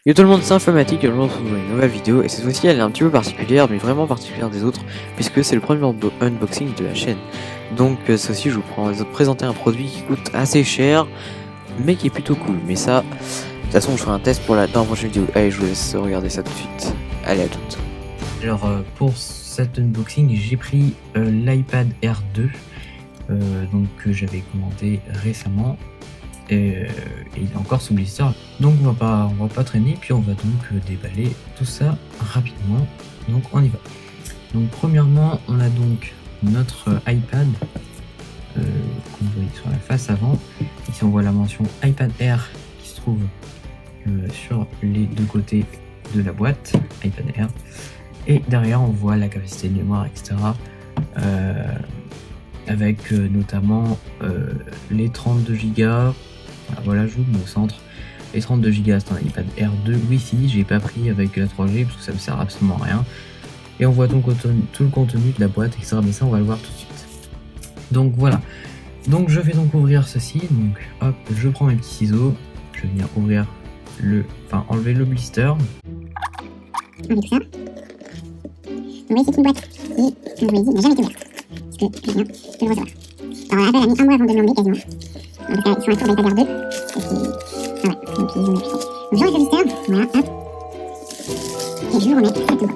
Yo tout le monde, c'est Informatique et aujourd'hui on se retrouve dans une nouvelle vidéo et cette fois-ci elle est un petit peu particulière mais vraiment particulière des autres puisque c'est le premier unboxing de la chaîne. Donc ceci je vous présenter un produit qui coûte assez cher mais qui est plutôt cool. Mais ça, de toute façon je ferai un test dans la prochaine vidéo. Allez, je vous laisse regarder ça tout de suite. Allez, à toutes. Alors pour cet unboxing j'ai pris l'iPad Air 2 donc que j'avais commandé récemment. Et il est encore sous blister, donc on va pas traîner, puis on va donc déballer tout ça rapidement. Donc on y va. Donc premièrement on a donc notre iPad qu'on voit sur la face avant. Ici on voit la mention iPad Air qui se trouve sur les deux côtés de la boîte iPad Air, et derrière on voit la capacité de mémoire, etc. Avec notamment les 32 Go. Voilà, je vous me centre. Les 32 Go, c'est un iPad Air 2 Wi-Fi. J'ai pas pris avec la 3G parce que ça me sert absolument à rien. Et on voit donc tout le contenu de la boîte, etc. Mais ça, on va le voir tout de suite. Donc voilà. Donc je vais donc ouvrir ceci. Donc hop, je prends mes petits ciseaux. Je vais venir ouvrir enlever le blister. Enlever tout ça. Donc oui, c'est une boîte qui, comme je vous l'ai dit, n'a jamais été ouverte. Parce que je viens de le recevoir. Alors Apple a mis un mois avant de l'enlever quasiment. Donc là, ils sont à tour d'iPad Air 2. Et puis, voilà, donc ils ont appuyé. Donc j'enlève le blister, voilà, hop. Et je le remets sur la boîte.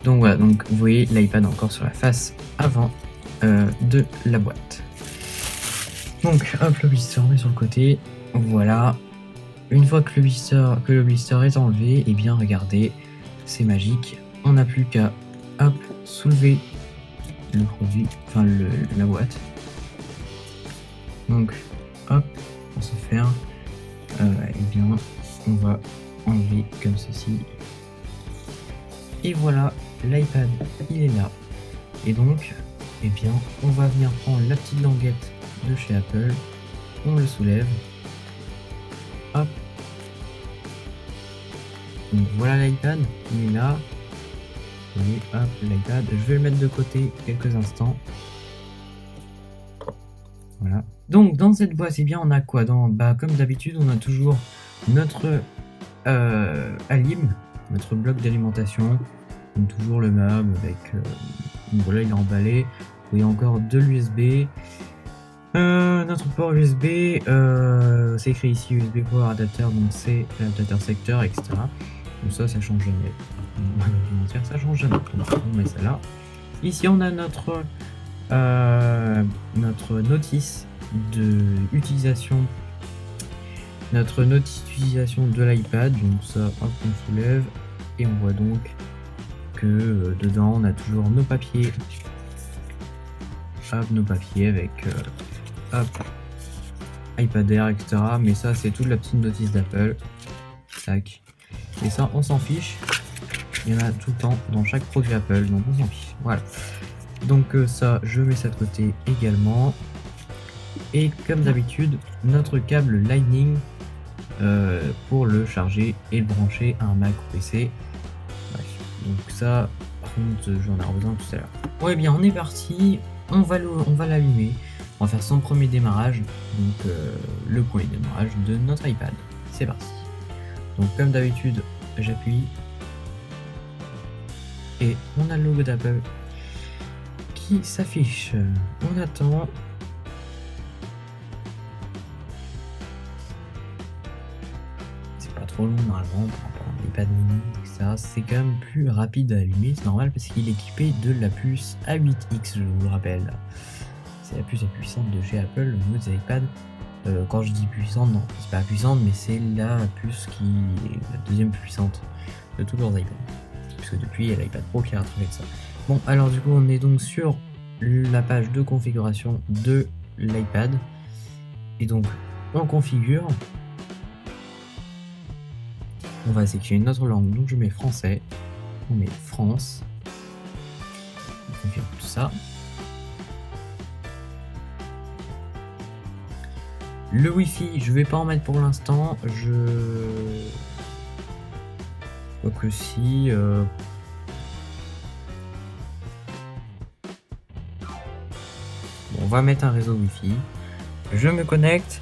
Donc voilà, donc vous voyez l'iPad encore sur la face avant de la boîte. Donc hop, le blister on met sur le côté. Voilà. Une fois que le blister est enlevé, et bien regardez, c'est magique. On n'a plus qu'à hop soulever le produit, la boîte. Donc hop, pour ce faire, et bien on va enlever comme ceci. Et voilà, l'iPad il est là. Et donc, et bien on va venir prendre la petite languette de chez Apple, on le soulève, hop. Donc voilà l'iPad, il est là. Et hop, l'iPad, je vais le mettre de côté quelques instants. Voilà. Donc dans cette boîte, eh bien on a quoi comme d'habitude, on a toujours notre alim, notre bloc d'alimentation, comme toujours le même avec voilà, il est emballé. Vous voyez encore de l'USB. Notre port USB, c'est écrit ici USB Power Adapter, donc c'est l'adaptateur secteur, etc. Donc ça change jamais. Ça change jamais. On met ça là. Ici on a notre notice d'utilisation, de l'iPad. Donc ça, hop, on soulève et on voit donc que dedans on a toujours nos papiers. Hop, nos papiers avec hop, iPad Air, etc. Mais ça c'est toute la petite notice d'Apple. Tac. Et ça on s'en fiche. Il y en a tout le temps dans chaque produit Apple, donc on s'en fiche. Voilà. Donc ça, je mets ça de côté également. Et comme d'habitude, notre câble Lightning pour le charger et le brancher à un Mac ou PC. Bref. Donc ça, par contre, j'en ai besoin tout à l'heure. Ouais, bien, on est parti. On va l'allumer. On va faire son premier démarrage. Donc le premier démarrage de notre iPad. C'est parti. Donc comme d'habitude, j'appuie. Et on a le logo d'Apple qui s'affiche. On attend. C'est pas trop long normalement par rapport à l'iPad mini, etc. C'est quand même plus rapide à allumer, c'est normal parce qu'il est équipé de la puce A8X, je vous le rappelle. C'est la puce la plus puissante de chez Apple au niveau des iPads. Quand je dis puissante, non, c'est pas puissante, mais c'est la puce qui est la deuxième plus puissante de tous leurs iPads. Parce que depuis il y a l'iPad Pro qui a retrouvé ça. Bon, alors du coup on est donc sur la page de configuration de l'iPad. Et donc on configure. On va sélectionner notre langue, donc je mets français. On met France. On configure tout ça. Le Wi-Fi, je vais pas en mettre pour l'instant. Quoique si. Bon, on va mettre un réseau Wi-Fi. Je me connecte.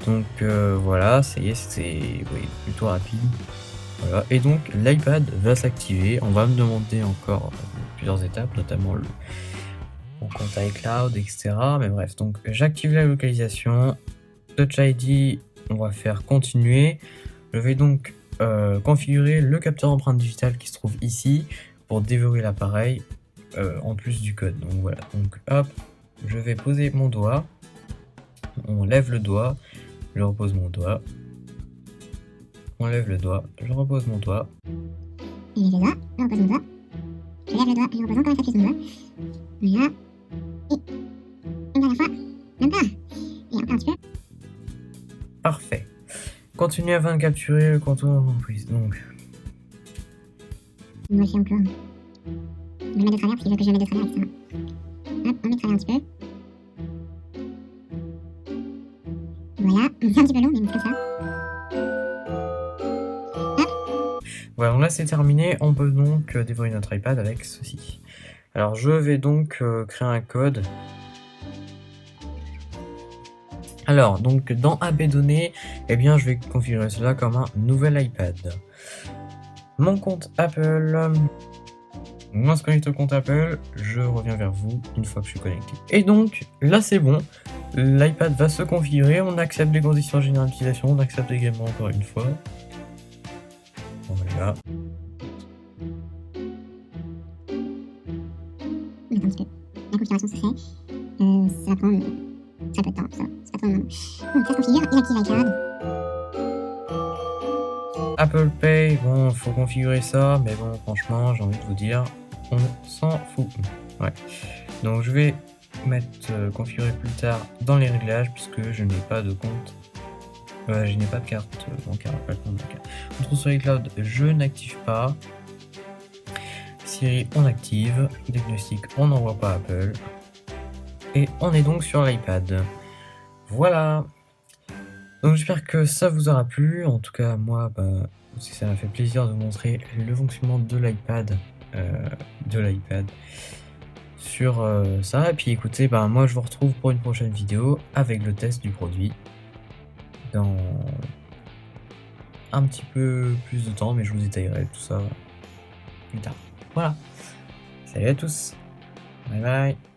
Donc voilà, ça y est, c'est plutôt rapide. Voilà. Et donc l'iPad va s'activer. On va me demander encore plusieurs étapes, notamment mon compte iCloud, etc. Mais bref, donc j'active la localisation. Touch ID, on va faire continuer. Je vais donc configurer le capteur empreinte digitale qui se trouve ici pour déverrouiller l'appareil en plus du code. Donc voilà, donc hop, je vais poser mon doigt. On lève le doigt, je repose mon doigt. On lève le doigt, je repose mon doigt. Je lève le doigt, je repose mon doigt. Je lève le doigt, je repose encore une fois plus mon doigt. Voilà. Et une dernière fois. Même pas. Et encore un petit peu. Parfait. Continue afin de capturer le contour d'entreprise. Donc. Moi aussi encore. Je vais le mettre de travers parce qu'il veut que je le mette de travers, etc. Hop, on met de travers un petit peu. Voilà, c'est un petit peu long, mais c'est comme ça. Voilà, donc là c'est terminé. On peut donc déverrouiller notre iPad avec ceci. Alors je vais donc créer un code. Alors, donc dans AB données, eh bien je vais configurer cela comme un nouvel iPad. Mon compte Apple. Moi, je connecte au compte Apple, je reviens vers vous une fois que je suis connecté. Et donc, là c'est bon, l'iPad va se configurer, on accepte les conditions générales d'utilisation, on accepte également encore une fois. Voilà. Un petit peu. La configuration se fait. Ça va prendre très peu de temps, ça. C'est pas trop long. Donc ça se configure, il active l'iCloud. Apple Pay, bon, faut configurer ça, mais bon, franchement, j'ai envie de vous dire, on s'en fout. Ouais. Donc je vais mettre configurer plus tard dans les réglages, puisque je n'ai pas de compte. Je n'ai pas de carte bancaire, pas de compte bancaire. On trouve sur iCloud, je n'active pas. Siri, on active. Diagnostic, on n'envoie pas Apple. Et on est donc sur l'iPad. Voilà. Donc j'espère que ça vous aura plu. En tout cas, moi, ça m'a fait plaisir de vous montrer le fonctionnement de l'iPad. Sur ça. Et puis écoutez, moi je vous retrouve pour une prochaine vidéo avec le test du produit. Dans un petit peu plus de temps, mais je vous détaillerai tout ça plus tard. Voilà. Salut à tous. Bye bye.